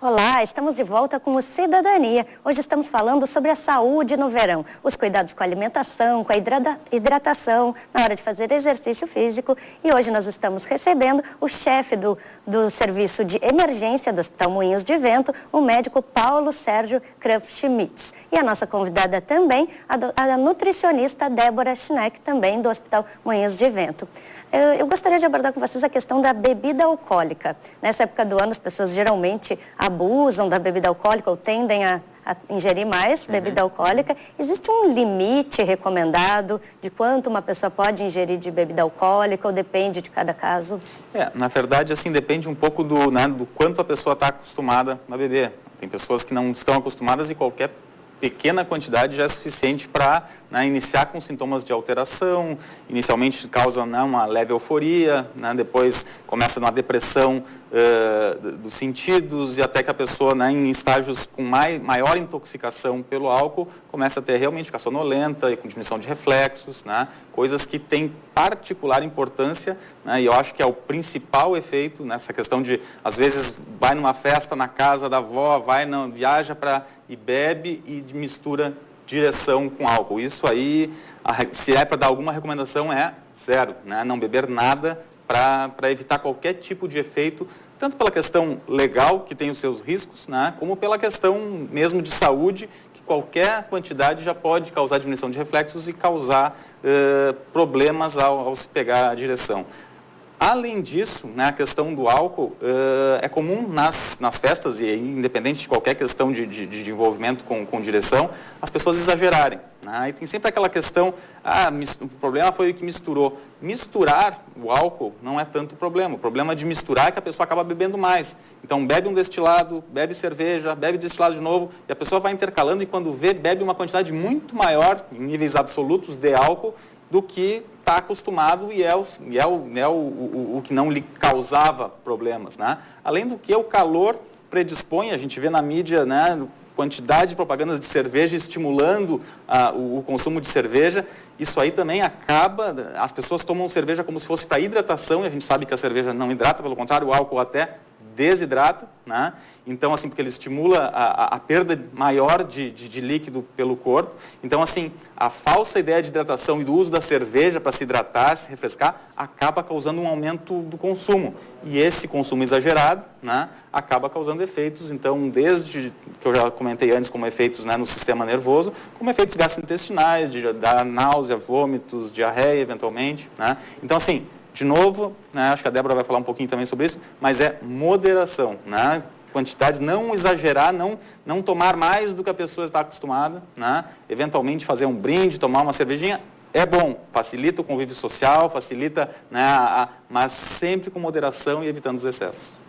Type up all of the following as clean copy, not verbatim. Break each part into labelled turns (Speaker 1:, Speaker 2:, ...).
Speaker 1: Olá, estamos de volta com o Cidadania. Hoje estamos falando sobre a saúde no verão, os cuidados com a alimentação, com a hidratação, na hora de fazer exercício físico. E hoje nós estamos recebendo o chefe do Serviço de Emergência do Hospital Moinhos de Vento, o médico Paulo Sérgio Krafft-Schmitz. E a nossa convidada também, a nutricionista Débora Schneck, também do Hospital Moinhos de Vento. Eu gostaria de abordar com vocês a questão da bebida alcoólica. Nessa época do ano, as pessoas geralmente abusam da bebida alcoólica ou tendem a ingerir mais bebida alcoólica. Existe um limite recomendado de quanto uma pessoa pode ingerir de bebida alcoólica ou depende de cada caso?
Speaker 2: Na verdade, assim, depende um pouco do quanto a pessoa está acostumada a beber. Tem pessoas que não estão acostumadas e qualquer pequena quantidade já é suficiente para iniciar com sintomas de alteração. Inicialmente causa uma leve euforia, depois começa uma depressão dos sentidos e até que a pessoa, em estágios com maior intoxicação pelo álcool, começa a ter realmente ficar sonolenta e com diminuição de reflexos, coisas que têm particular importância, e eu acho que é o principal efeito nessa questão de, às vezes, vai numa festa na casa da avó, viaja e bebe e mistura direção com álcool. Isso aí, se é para dar alguma recomendação, é zero, não beber nada para evitar qualquer tipo de efeito, tanto pela questão legal, que tem os seus riscos, como pela questão mesmo de saúde, que qualquer quantidade já pode causar diminuição de reflexos e causar problemas ao se pegar a direção. Além disso, a questão do álcool é comum nas festas, e independente de qualquer questão de envolvimento com direção, as pessoas exagerarem. E tem sempre aquela questão, o problema foi o que misturou. Misturar o álcool não é tanto problema. O problema de misturar é que a pessoa acaba bebendo mais. Então, bebe um destilado, bebe cerveja, bebe destilado de novo, e a pessoa vai intercalando e quando vê, bebe uma quantidade muito maior, em níveis absolutos de álcool, do que está acostumado e é o que não lhe causava problemas. Além do que o calor predispõe, a gente vê na mídia, quantidade de propagandas de cerveja estimulando o consumo de cerveja. Isso aí também acaba, as pessoas tomam cerveja como se fosse para hidratação, e a gente sabe que a cerveja não hidrata, pelo contrário, o álcool até desidrata, Então, assim, porque ele estimula a perda maior de líquido pelo corpo. Então, assim, a falsa ideia de hidratação e do uso da cerveja para se hidratar, se refrescar, acaba causando um aumento do consumo. E esse consumo exagerado, acaba causando efeitos, então, desde que eu já comentei antes, como efeitos no sistema nervoso, como efeitos gastrointestinais, de dar náusea, vômitos, diarreia, eventualmente, Então, assim, de novo, acho que a Débora vai falar um pouquinho também sobre isso, mas é moderação, quantidades, não exagerar, não tomar mais do que a pessoa está acostumada, eventualmente fazer um brinde, tomar uma cervejinha, é bom, facilita o convívio social, facilita, mas sempre com moderação e evitando os excessos.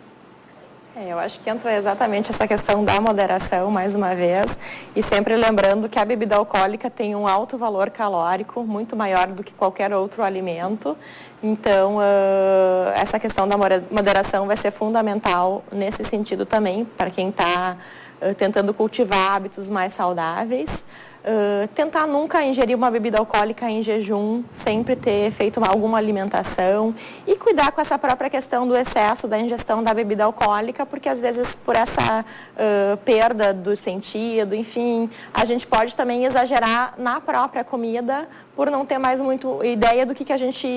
Speaker 3: Eu acho que entra exatamente essa questão da moderação, mais uma vez, e sempre lembrando que a bebida alcoólica tem um alto valor calórico, muito maior do que qualquer outro alimento. Então, essa questão da moderação vai ser fundamental nesse sentido também, para quem está tentando cultivar hábitos mais saudáveis. Tentar nunca ingerir uma bebida alcoólica em jejum, sempre ter feito alguma alimentação e cuidar com essa própria questão do excesso da ingestão da bebida alcoólica, porque às vezes por essa perda do sentido, enfim, a gente pode também exagerar na própria comida por não ter mais muito ideia do que a gente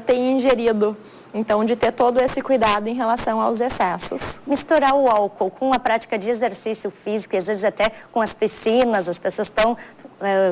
Speaker 3: tem ingerido. Então, de ter todo esse cuidado em relação aos excessos.
Speaker 1: Misturar o álcool com a prática de exercício físico, e às vezes até com as piscinas, as pessoas estão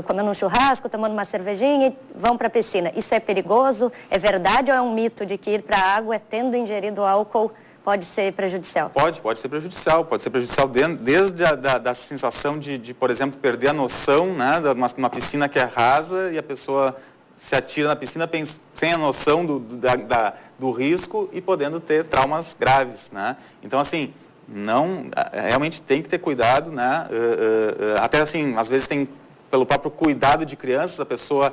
Speaker 1: comendo um churrasco, tomando uma cervejinha e vão para a piscina. Isso é perigoso? É verdade ou é um mito de que ir para a água, tendo ingerido álcool, pode ser prejudicial?
Speaker 2: Pode ser prejudicial. Pode ser prejudicial desde da sensação de, por exemplo, perder a noção, de uma piscina que é rasa e a pessoa se atira na piscina sem a noção do risco e podendo ter traumas graves, Então, assim, realmente tem que ter cuidado, Até assim, às vezes tem, pelo próprio cuidado de crianças, a pessoa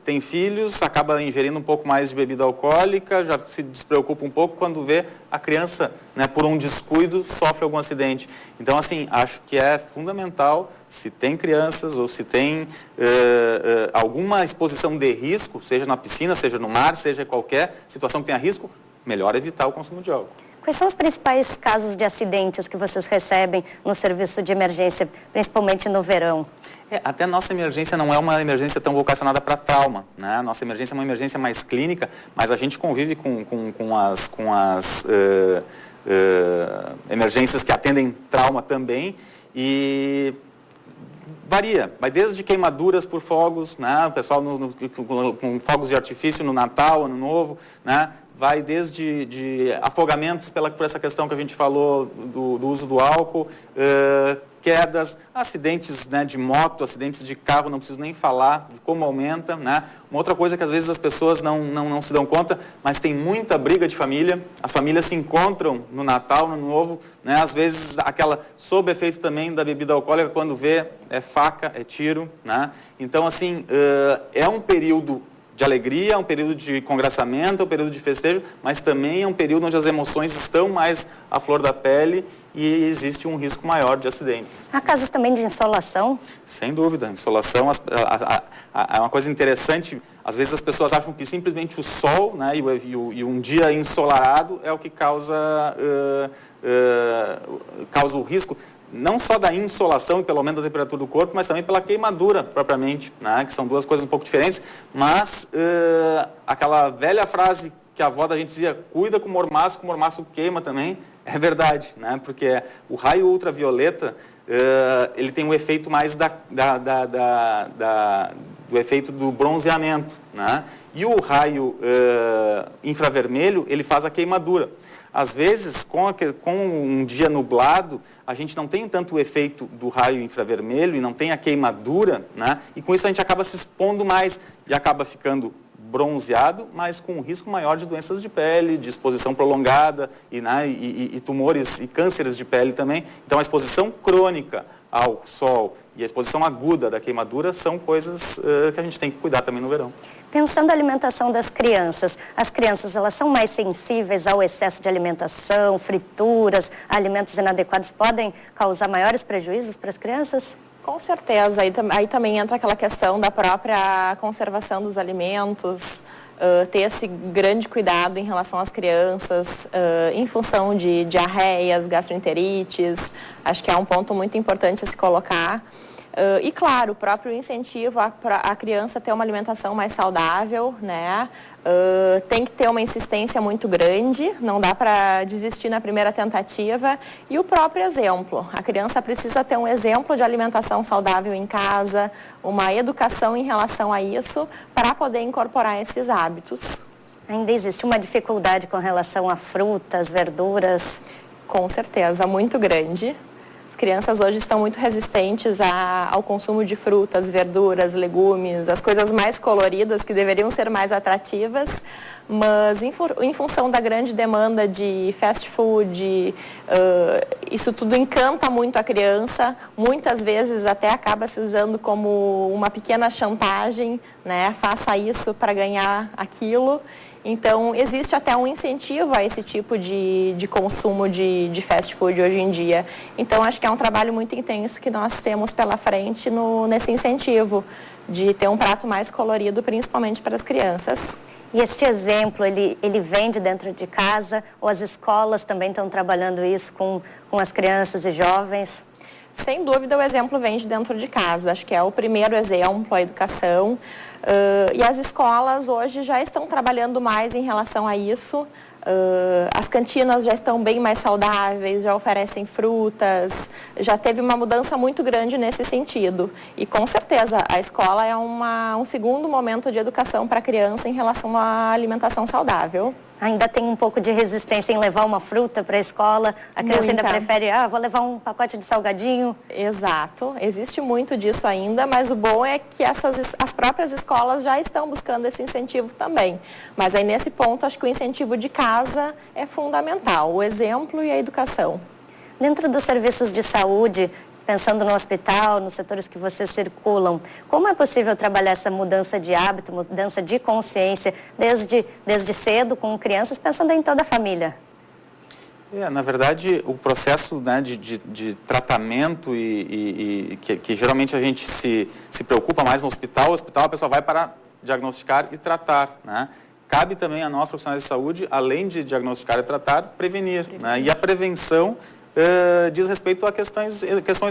Speaker 2: tem filhos, acaba ingerindo um pouco mais de bebida alcoólica, já se despreocupa um pouco quando vê a criança, por um descuido, sofre algum acidente. Então, assim, acho que é fundamental, se tem crianças ou se tem alguma exposição de risco, seja na piscina, seja no mar, seja qualquer situação que tenha risco, melhor evitar o consumo de álcool.
Speaker 1: Quais são os principais casos de acidentes que vocês recebem no serviço de emergência, principalmente no verão?
Speaker 2: Até nossa emergência não é uma emergência tão vocacionada para trauma, né? Nossa emergência é uma emergência mais clínica, mas a gente convive com as emergências que atendem trauma também e varia, vai desde queimaduras por fogos, né? O pessoal com fogos de artifício no Natal, Ano Novo, né? Vai desde afogamentos por essa questão que a gente falou do uso do álcool, quedas, acidentes, né, de moto, acidentes de carro, não preciso nem falar de como aumenta, né? Uma outra coisa que às vezes as pessoas não se dão conta, mas tem muita briga de família, as famílias se encontram no Natal, no Ano Novo, né? Às vezes sob efeito também da bebida alcoólica, quando vê, é faca, é tiro, né? Então, assim, é um período de alegria, é um período de congraçamento, é um período de festejo, mas também é um período onde as emoções estão mais à flor da pele e existe um risco maior de acidentes.
Speaker 1: Há casos também de insolação?
Speaker 2: Sem dúvida, insolação é uma coisa interessante. Às vezes as pessoas acham que simplesmente o sol, né, e um dia ensolarado é o que causa o risco. Não só da insolação e pelo aumento da temperatura do corpo, mas também pela queimadura propriamente, né? Que são duas coisas um pouco diferentes, mas aquela velha frase que a avó da gente dizia, cuida com o mormaço queima também, é verdade, né? Porque o raio ultravioleta, ele tem um efeito mais do efeito do bronzeamento, né? E o raio infravermelho, ele faz a queimadura. Às vezes, com um dia nublado, a gente não tem tanto o efeito do raio infravermelho e não tem a queimadura, né? E com isso a gente acaba se expondo mais e acaba ficando bronzeado, mas com um risco maior de doenças de pele, de exposição prolongada e tumores e cânceres de pele também. Então, a exposição crônica ao sol e a exposição aguda da queimadura são coisas que a gente tem que cuidar também no verão.
Speaker 1: Pensando na alimentação das crianças, as crianças elas são mais sensíveis ao excesso de alimentação, frituras, alimentos inadequados podem causar maiores prejuízos para as crianças?
Speaker 3: Com certeza, aí também entra aquela questão da própria conservação dos alimentos, ter esse grande cuidado em relação às crianças, em função de diarreias, gastroenterites, acho que é um ponto muito importante a se colocar. E claro, o próprio incentivo a criança ter uma alimentação mais saudável, né? Tem que ter uma insistência muito grande, não dá para desistir na primeira tentativa. E o próprio exemplo, a criança precisa ter um exemplo de alimentação saudável em casa, uma educação em relação a isso, para poder incorporar esses hábitos.
Speaker 1: Ainda existe uma dificuldade com relação a frutas, verduras?
Speaker 3: Com certeza, muito grande. As crianças hoje estão muito resistentes ao consumo de frutas, verduras, legumes, as coisas mais coloridas que deveriam ser mais atrativas, mas em função da grande demanda de fast food, isso tudo encanta muito a criança, muitas vezes até acaba se usando como uma pequena chantagem, né? Faça isso para ganhar aquilo. Então, existe até um incentivo a esse tipo de consumo de fast food hoje em dia. Então, acho que é um trabalho muito intenso que nós temos pela frente nesse incentivo de ter um prato mais colorido, principalmente para as crianças.
Speaker 1: E este exemplo, ele vem de dentro de casa ou as escolas também estão trabalhando isso com as crianças e jovens?
Speaker 3: Sem dúvida, o exemplo vem de dentro de casa. Acho que é o primeiro exemplo, a educação. E as escolas hoje já estão trabalhando mais em relação a isso. As cantinas já estão bem mais saudáveis, já oferecem frutas, já teve uma mudança muito grande nesse sentido. E com certeza a escola é um segundo momento de educação para a criança em relação à alimentação saudável.
Speaker 1: Ainda tem um pouco de resistência em levar uma fruta para a escola? A criança ainda prefere, vou levar um pacote de salgadinho?
Speaker 3: Exato, existe muito disso ainda, mas o bom é que as próprias escolas já estão buscando esse incentivo também. Mas aí nesse ponto, acho que o incentivo de casa é fundamental, o exemplo e a educação.
Speaker 1: Dentro dos serviços de saúde, pensando no hospital, nos setores que vocês circulam, como é possível trabalhar essa mudança de hábito, mudança de consciência, desde cedo com crianças, pensando em toda a família?
Speaker 2: Na verdade, o processo, né, de tratamento que geralmente a gente se preocupa mais no hospital a pessoa vai para diagnosticar e tratar, né? cabe também a nós, profissionais de saúde, além de diagnosticar e tratar, prevenir. Né? E a prevenção diz respeito a questões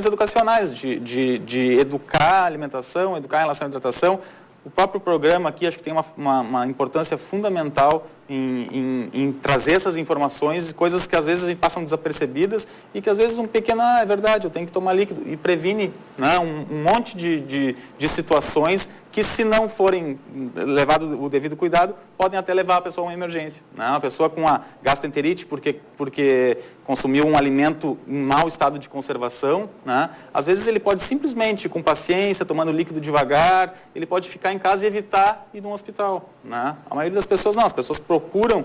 Speaker 2: educacionais, de educar a alimentação, educar em relação à hidratação. O próprio programa aqui acho que tem uma importância fundamental em trazer essas informações, coisas que às vezes a gente passam desapercebidas e que às vezes é verdade, eu tenho que tomar líquido, e previne, né, um monte de situações que, se não forem levado o devido cuidado, podem até levar a pessoa a uma emergência. Né? Uma pessoa com a gastroenterite porque consumiu um alimento em mau estado de conservação, né? Às vezes ele pode simplesmente, com paciência, tomando líquido devagar, ele pode ficar em casa e evitar ir num hospital. Né? A maioria das pessoas não, as pessoas procuram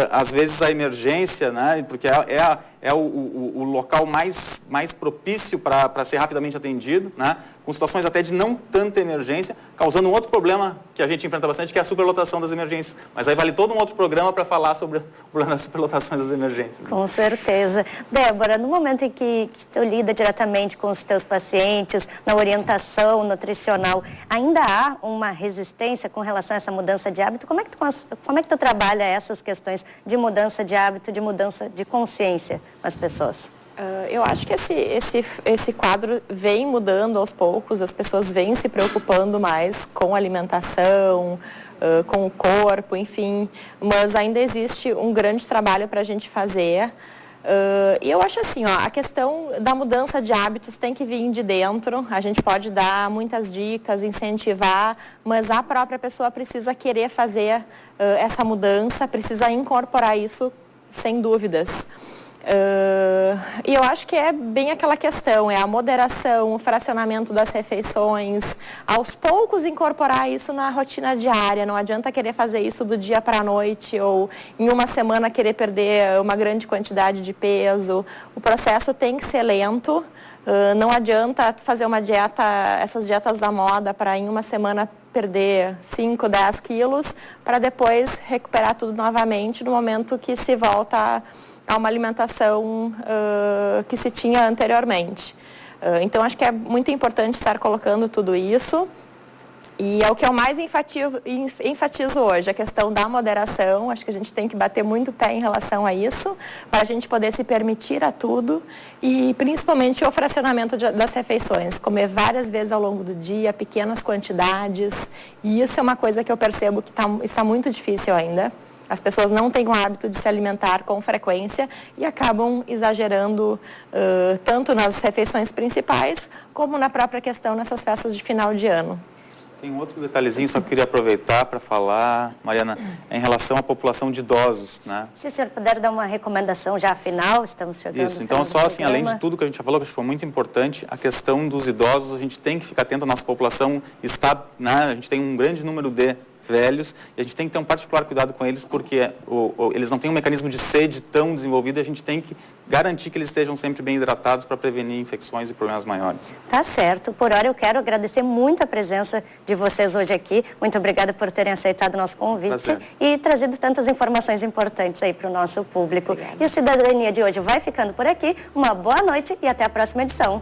Speaker 2: às vezes a emergência, né, porque é o local mais propício para ser rapidamente atendido, né, com situações até de não tanta emergência, causando um outro problema que a gente enfrenta bastante, que é a superlotação das emergências. Mas aí vale todo um outro programa para falar sobre o problema das superlotações das emergências. Né?
Speaker 1: Com certeza. Débora, no momento em que tu lida diretamente com os teus pacientes, na orientação nutricional, ainda há uma resistência com relação a essa mudança de hábito? Como é que tu trabalha essas questões de mudança de hábito, de mudança de consciência com as pessoas?
Speaker 3: Eu acho que esse quadro vem mudando aos poucos, as pessoas vêm se preocupando mais com a alimentação, com o corpo, enfim, mas ainda existe um grande trabalho para a gente fazer. E eu acho assim, a questão da mudança de hábitos tem que vir de dentro, a gente pode dar muitas dicas, incentivar, mas a própria pessoa precisa querer fazer essa mudança, precisa incorporar isso sem dúvidas. E eu acho que é bem aquela questão, é a moderação, o fracionamento das refeições, aos poucos incorporar isso na rotina diária, não adianta querer fazer isso do dia para a noite ou em uma semana querer perder uma grande quantidade de peso. O processo tem que ser lento, não adianta fazer uma dieta, essas dietas da moda, para em uma semana perder 5, 10 quilos, para depois recuperar tudo novamente no momento que se volta a uma alimentação que se tinha anteriormente. Então, acho que é muito importante estar colocando tudo isso. E é o que eu mais enfatizo hoje, a questão da moderação. Acho que a gente tem que bater muito pé em relação a isso, para a gente poder se permitir a tudo. E, principalmente, o fracionamento das refeições. Comer várias vezes ao longo do dia, pequenas quantidades. E isso é uma coisa que eu percebo que está muito difícil ainda. As pessoas não têm o hábito de se alimentar com frequência e acabam exagerando tanto nas refeições principais, como na própria questão nessas festas de final de ano.
Speaker 2: Tem um outro detalhezinho, só que eu queria aproveitar para falar, Mariana, em relação à população de idosos. Né?
Speaker 1: Se o senhor puder dar uma recomendação já final, estamos chegando.
Speaker 2: Isso, então só assim, além de tudo que a gente já falou, que acho que foi muito importante, a questão dos idosos, a gente tem que ficar atento, a nossa população está, né, a gente tem um grande número de velhos, e a gente tem que ter um particular cuidado com eles, porque eles não têm um mecanismo de sede tão desenvolvido, e a gente tem que garantir que eles estejam sempre bem hidratados para prevenir infecções e problemas maiores.
Speaker 1: Tá certo. Por hora eu quero agradecer muito a presença de vocês hoje aqui. Muito obrigada por terem aceitado o nosso convite e trazido tantas informações importantes aí para o nosso público. Obrigada. E o Cidadania de hoje vai ficando por aqui. Uma boa noite e até a próxima edição.